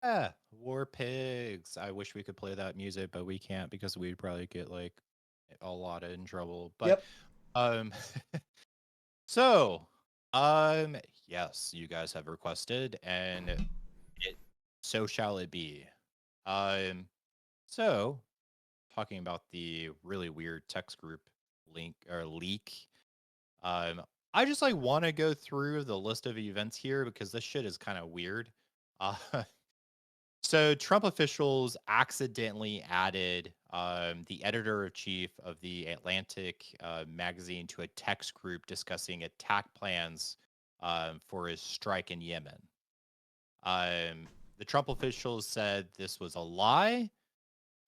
Yeah, War Pigs. I wish we could play that music, but we can't because we'd probably get like a lot in trouble. But Yep. um so um yes, you guys have requested and it so shall it be. Um so talking about the really weird text group link or leak. Um I just like want to go through the list of events here because this shit is kind of weird. Uh So Trump officials accidentally added the editor in chief of the Atlantic magazine to a text group discussing attack plans for his strike in Yemen. The Trump officials said this was a lie,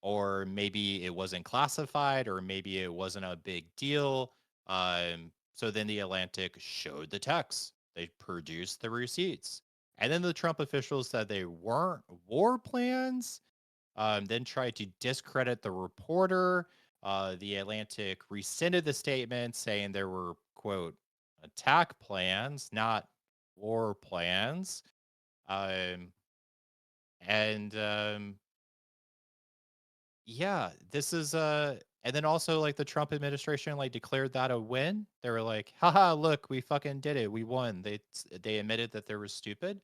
or maybe it wasn't classified, or maybe it wasn't a big deal. So then the Atlantic showed the text. They produced the receipts. And then the Trump officials said they weren't war plans, then tried to discredit the reporter. The Atlantic rescinded the statement saying there were, quote, attack plans, not war plans. Um, and yeah, this is and then also like the Trump administration like declared that a win. They were like, haha, look, we fucking did it. We won. They admitted that they were stupid.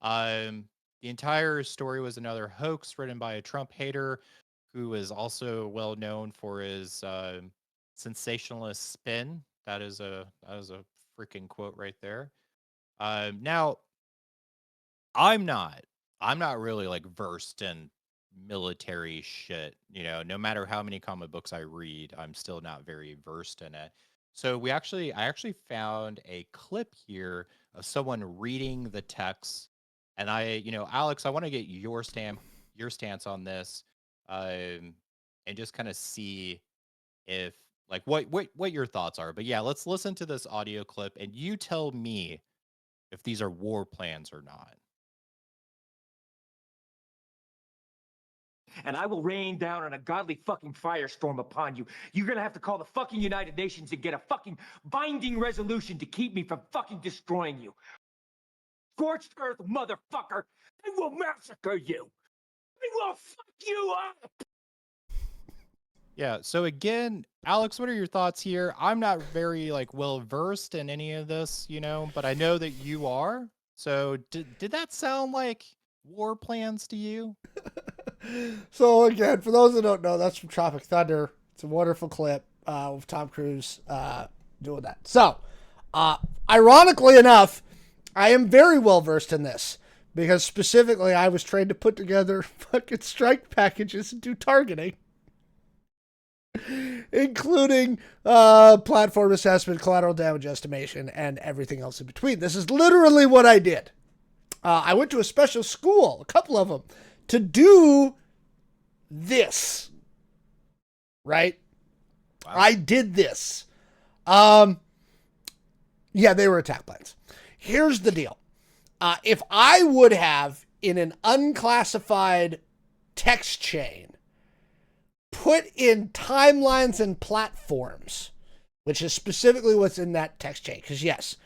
Um the entire story was another hoax written by a Trump hater who is also well known for his sensationalist spin. That is a freaking quote right there. Now I'm not. I'm not really like versed in military shit. No matter how many comic books I read, I'm still not very versed in it. So I actually found a clip here of someone reading the text, and Alex, I want to get your stance on this, um, and just kind of see if like what your thoughts are. But yeah, let's listen to this audio clip, and you tell me if these are war plans or not. And I will rain down an ungodly fucking firestorm upon you. You're gonna have to call the fucking United Nations and get a fucking binding resolution to keep me from fucking destroying you. Scorched earth, motherfucker! I will massacre you! I will fuck you up! Yeah. So again, Alex, what are your thoughts here? I'm not very like well versed in any of this, but I know that you are. So did that sound like war plans to you? So again, for those that don't know, that's from Tropic Thunder. It's a wonderful clip of Tom Cruise doing that. So, uh, ironically enough, I am very well versed in this because specifically I was trained to put together fucking strike packages and do targeting, including platform assessment, collateral damage estimation, and everything else in between. This is literally what I did. I went to a special school, a couple of them, to do this. Right? Wow. I did this. Yeah, they were attack plans. Here's the deal. If I would have, in an unclassified text chain, put in timelines and platforms, which is specifically what's in that text chain, because yes,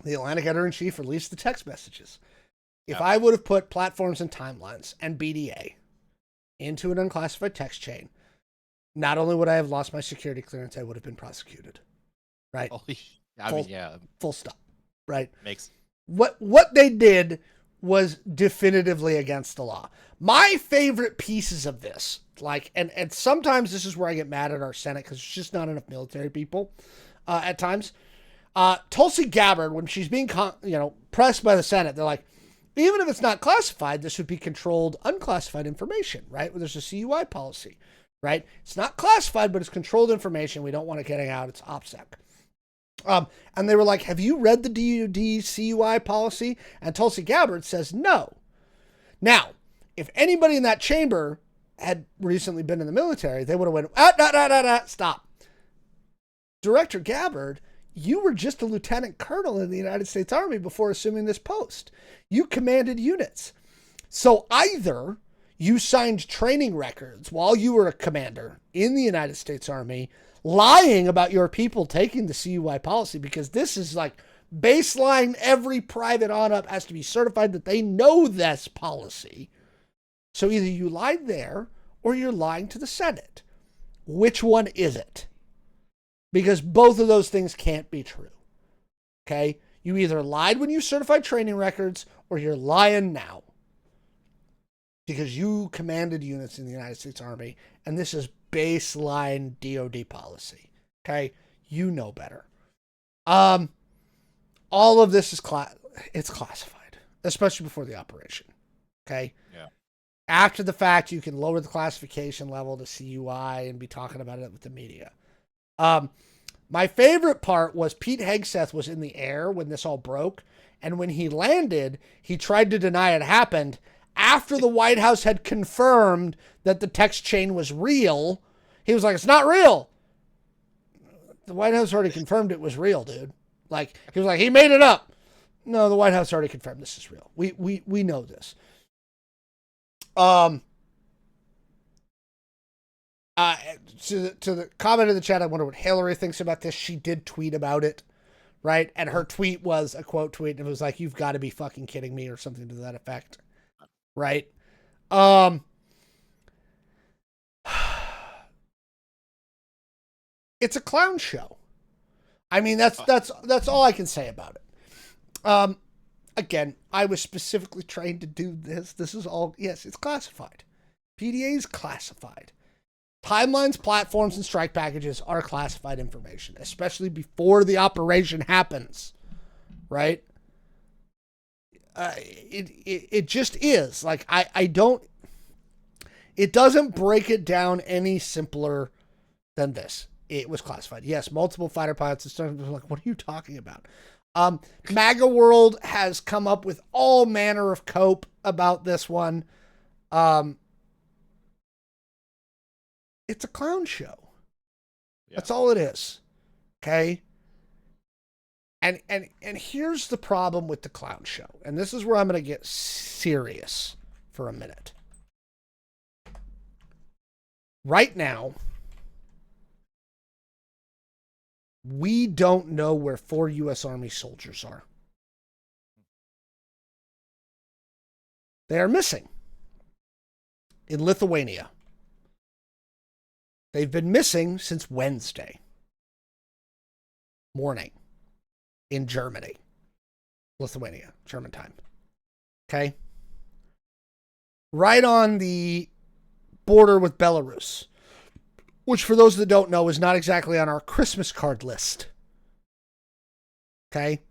the Atlantic editor-in-chief released the text messages. If I would have put platforms and timelines and BDA into an unclassified text chain, not only would I have lost my security clearance, I would have been prosecuted. Right? Full stop. Right? Makes what they did was definitively against the law. My favorite pieces of this, like, and sometimes this is where I get mad at our Senate because there's just not enough military people at times. Tulsi Gabbard, when she's being pressed by the Senate, they're like, even if it's not classified, this would be controlled unclassified information, right? Well, there's a CUI policy, right? It's not classified, but it's controlled information. We don't want it getting out. It's OPSEC. And they were like, have you read the DoD CUI policy? And Tulsi Gabbard says no. Now, if anybody in that chamber had recently been in the military, they would have went, stop. Director Gabbard, you were just a lieutenant colonel in the United States Army before assuming this post. You commanded units. So either you signed training records while you were a commander in the United States Army, lying about your people taking the CUI policy, because this is like baseline, every private on up has to be certified that they know this policy. So either you lied there or you're lying to the Senate. Which one is it? Because both of those things can't be true. Okay? You either lied when you certified training records or you're lying now. Because you commanded units in the United States Army, and this is baseline DoD policy. Okay? You know better. All of this is it's classified, especially before the operation. Okay? Yeah. After the fact, you can lower the classification level to CUI and be talking about it with the media. My favorite part was Pete Hegseth was in the air when this all broke, and when he landed, he tried to deny it happened after the White House had confirmed that the text chain was real. He was like, it's not real. The White House already confirmed it was real, dude. Like, he was like, he made it up. No, the White House already confirmed this is real. We know this. To the comment in the chat, I wonder what Hillary thinks about this. She did tweet about it, right? And her tweet was a quote tweet, and it was like, you've got to be fucking kidding me, or something to that effect. Right? It's a clown show. I mean, that's all I can say about it. Again, I was specifically trained to do this. This is all, yes, it's classified. PDA is classified. Timelines, platforms, and strike packages are classified information, especially before the operation happens, right? It just is. Like, I don't, it doesn't break it down any simpler than this. It was classified. Yes, multiple fighter pilots and stuff. Like, what are you talking about? MAGA World has come up with all manner of cope about this one. It's a clown show. Yeah. That's all it is. Okay. And here's the problem with the clown show. And this is where I'm going to get serious for a minute. Right now, we don't know where 4 U.S. Army soldiers are. They are missing in Lithuania. They've been missing since Wednesday morning in Germany, Lithuania, German time. Okay? Right on the border with Belarus, which for those that don't know is not exactly on our Christmas card list. Okay?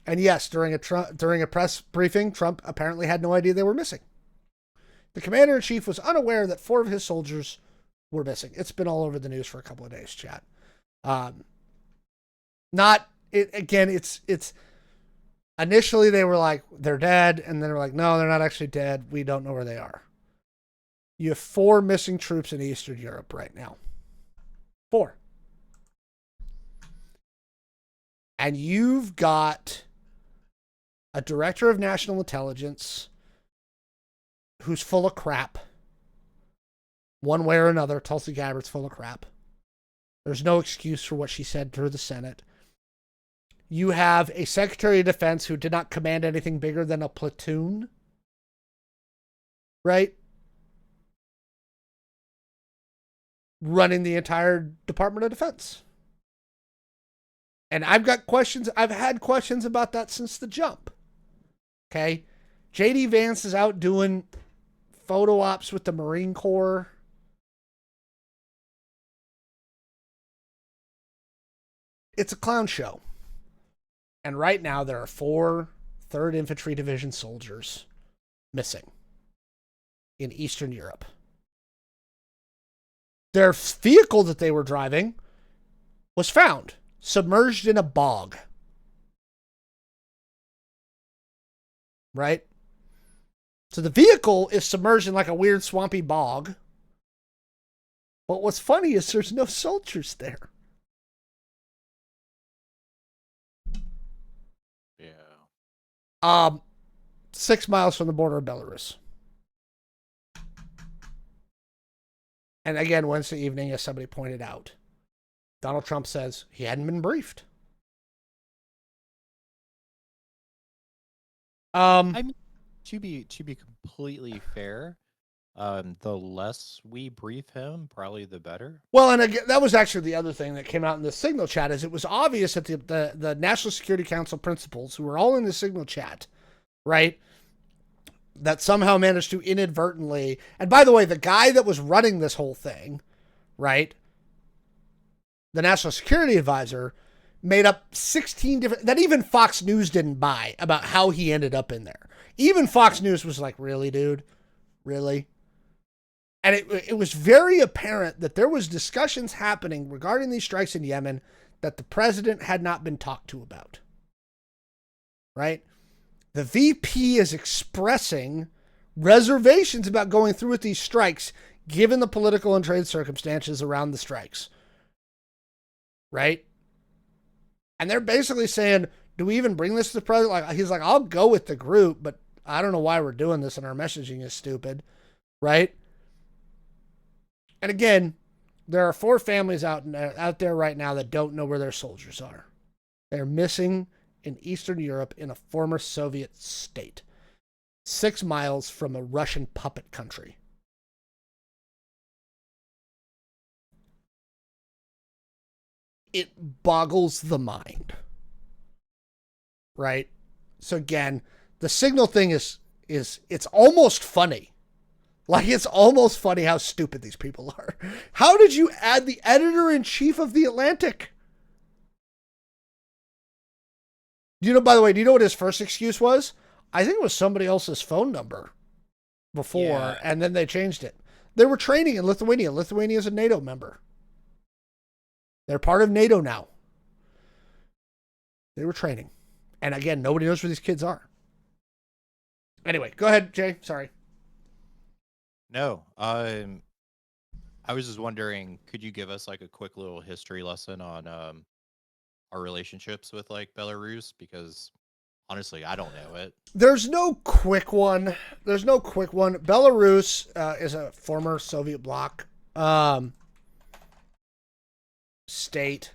And yes, during a press briefing, Trump apparently had no idea they were missing. The commander-in-chief was unaware that 4 of his soldiers were missing. It's been all over the news for a couple of days, chat. It's initially they were like, they're dead, and then they're like, no, they're not actually dead. We don't know where they are. You have 4 missing troops in Eastern Europe right now. 4. And you've got a director of national intelligence who's full of crap. One way or another, Tulsi Gabbard's full of crap. There's no excuse for what she said to the Senate. You have a Secretary of Defense who did not command anything bigger than a platoon. Right? Running the entire Department of Defense. And I've got questions. I've had questions about that since the jump. Okay? J.D. Vance is out doing photo ops with the Marine Corps. It's a clown show. And right now there are 4 3rd Infantry Division soldiers missing in Eastern Europe. Their vehicle that they were driving was found submerged in a bog. Right? So the vehicle is submerged in like a weird swampy bog. But what's funny is there's no soldiers there. Yeah. 6 miles from the border of Belarus. And again, Wednesday evening, as somebody pointed out, Donald Trump says he hadn't been briefed. I mean, to be completely fair, the less we brief him, probably the better. Well, and again, that was actually the other thing that came out in the Signal chat is it was obvious that the National Security Council principals, who were all in the Signal chat, right, that somehow managed to inadvertently, and by the way, the guy that was running this whole thing, right, the National Security Advisor, made up 16 different, that even Fox News didn't buy about how he ended up in there. Even Fox News was like, really, dude? Really? And it was very apparent that there was discussions happening regarding these strikes in Yemen that the president had not been talked to about. Right? The VP is expressing reservations about going through with these strikes, given the political and trade circumstances around the strikes. Right? And they're basically saying, do we even bring this to the president? Like, he's like, I'll go with the group, but I don't know why we're doing this and our messaging is stupid. Right? And again, there are 4 families out there right now that don't know where their soldiers are. They're missing in Eastern Europe in a former Soviet state, 6 miles from a Russian puppet country. It boggles the mind. Right? So again, the Signal thing is it's almost funny. Like, it's almost funny how stupid these people are. How did you add the editor-in-chief of The Atlantic? By the way, do you know what his first excuse was? I think it was somebody else's phone number before, and then they changed it. They were training in Lithuania. Lithuania is a NATO member. They're part of NATO now. They were training. And again, nobody knows where these kids are. Anyway, go ahead, Jay. Sorry. No, I was just wondering, could you give us like a quick little history lesson on our relationships with like Belarus? Because honestly, I don't know it. There's no quick one. Belarus is a former Soviet bloc state.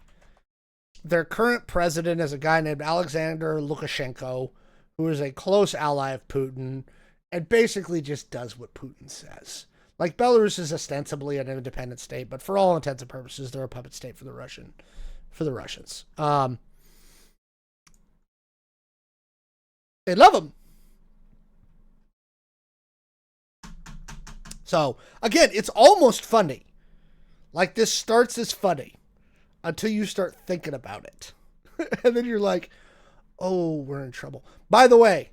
Their current president is a guy named Alexander Lukashenko, who is a close ally of Putin and basically just does what Putin says. Like, Belarus is ostensibly an independent state, but for all intents and purposes, they're a puppet state for the Russians. They love them. So, again, it's almost funny. Like, this starts as funny until you start thinking about it. And then you're like, oh, we're in trouble. By the way,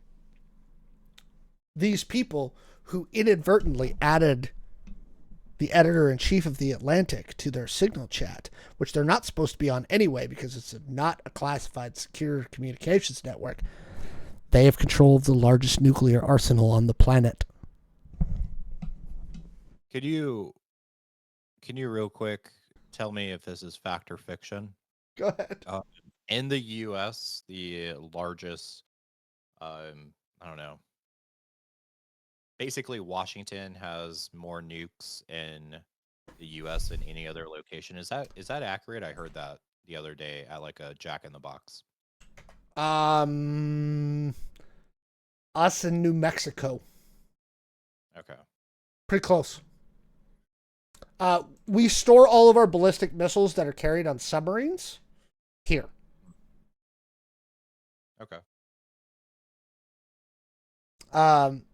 these people who inadvertently added the editor-in-chief of The Atlantic to their Signal chat, which they're not supposed to be on anyway because it's not a classified secure communications network, they have control of the largest nuclear arsenal on the planet. Can you real quick tell me if this is fact or fiction? Go ahead. In the U.S., the largest, I don't know. Basically, Washington has more nukes in the U.S. than any other location. Is that accurate? I heard that the other day at like a Jack in the Box. Us in New Mexico. Okay. Pretty close. We store all of our ballistic missiles that are carried on submarines here. Okay.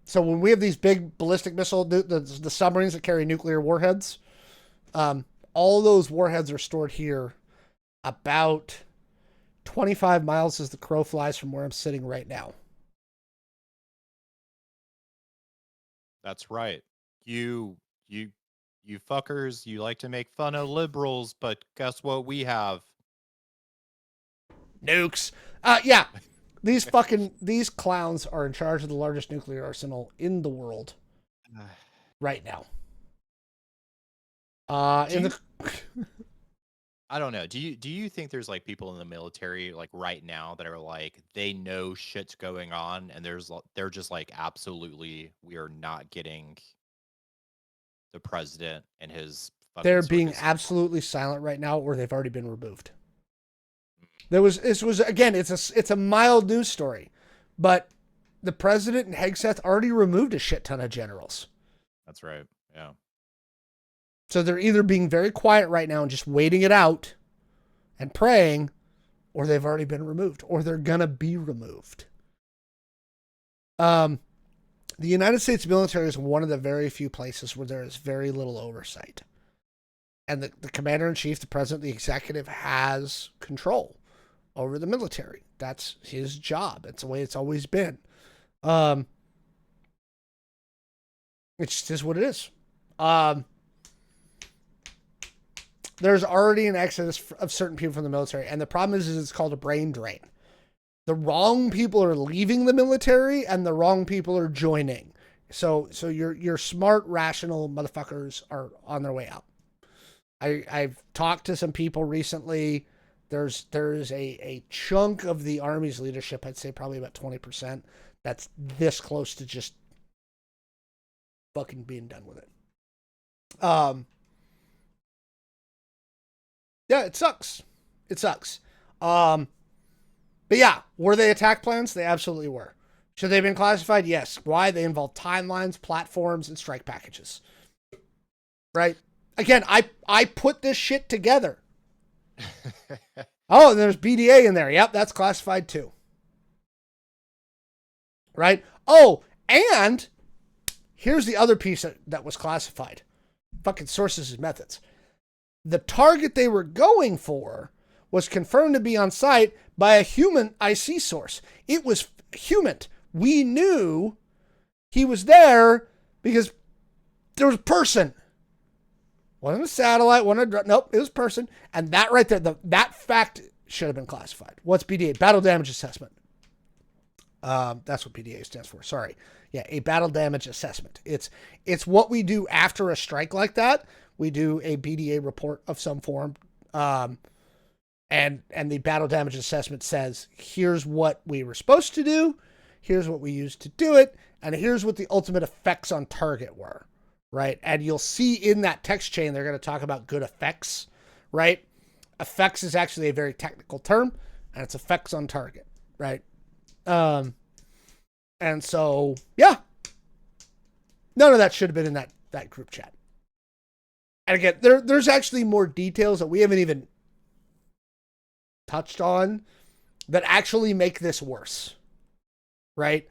So when we have these big ballistic missile, the submarines that carry nuclear warheads, all those warheads are stored here about 25 miles as the crow flies from where I'm sitting right now. That's right. You fuckers, you like to make fun of liberals, but guess what we have? Nukes. Yeah. These clowns are in charge of the largest nuclear arsenal in the world right now. I don't know. Do you think there's like people in the military like right now that are like they know shit's going on and they're just like absolutely we are not getting the president and his they're being absolutely silent right now or they've already been removed. This was again it's a mild news story, but the president and Hegseth already removed a shit ton of generals. That's right. Yeah. So they're either being very quiet right now and just waiting it out and praying, or they've already been removed, or they're going to be removed. The United States military is one of the very few places where there is very little oversight. And the commander-in-chief, the president, the executive has control over the military. That's his job. It's the way it's always been. It just is what it is. There's already an exodus of certain people from the military, and the problem is it's called a brain drain. The wrong people are leaving the military, and the wrong people are joining. So your smart, rational motherfuckers are on their way out. I've talked to some people recently. There's a chunk of the Army's leadership, I'd say probably about 20%, that's this close to just fucking being done with it. Yeah, it sucks. It sucks. But yeah, were they attack plans? They absolutely were. Should they have been classified? Yes. Why? They involve timelines, platforms, and strike packages. Right? Again, I put this shit together. Oh, and there's BDA in there. Yep, that's classified too. Right? Oh, and here's the other piece that was classified. Fucking sources and methods. The target they were going for was confirmed to be on site by a human IC source. It was human. We knew he was there because there was a person. Wasn't a satellite, nope, it was a person. And that right there, that fact should have been classified. What's BDA? Battle Damage Assessment. That's what BDA stands for. Sorry. Yeah, a battle damage assessment. It's what we do after a strike like that. We do a BDA report of some form. And the battle damage assessment says, here's what we were supposed to do, here's what we used to do it, and here's what the ultimate effects on target were. Right? And you'll see in that text chain, they're going to talk about good effects, right? Effects is actually a very technical term, and it's effects on target, right? And so, yeah, none of that should have been in that group chat. And again, there's actually more details that we haven't even touched on that actually make this worse, right?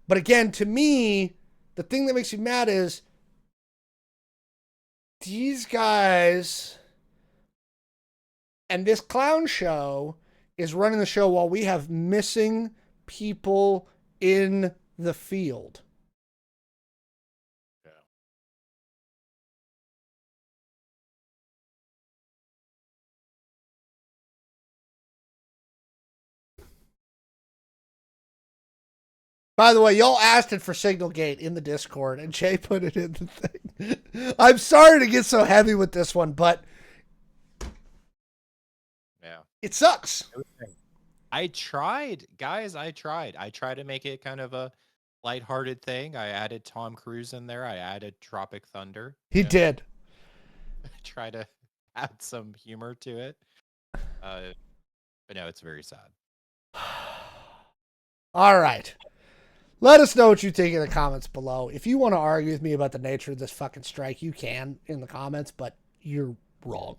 But again, to me, the thing that makes me mad is these guys and this clown show is running the show while we have missing people in the field. Yeah. By the way, y'all asked it for Signalgate in the Discord, and Jay put it in the thing. I'm sorry to get so heavy with this one, but Yeah. it sucks. I tried, guys. I tried to make it kind of a lighthearted thing. I added Tom Cruise in there. I added Tropic Thunder. He did. Try to add some humor to it. But no, it's very sad. All right. Let us know what you think in the comments below. If you want to argue with me about the nature of this fucking strike, you can in the comments, but you're wrong.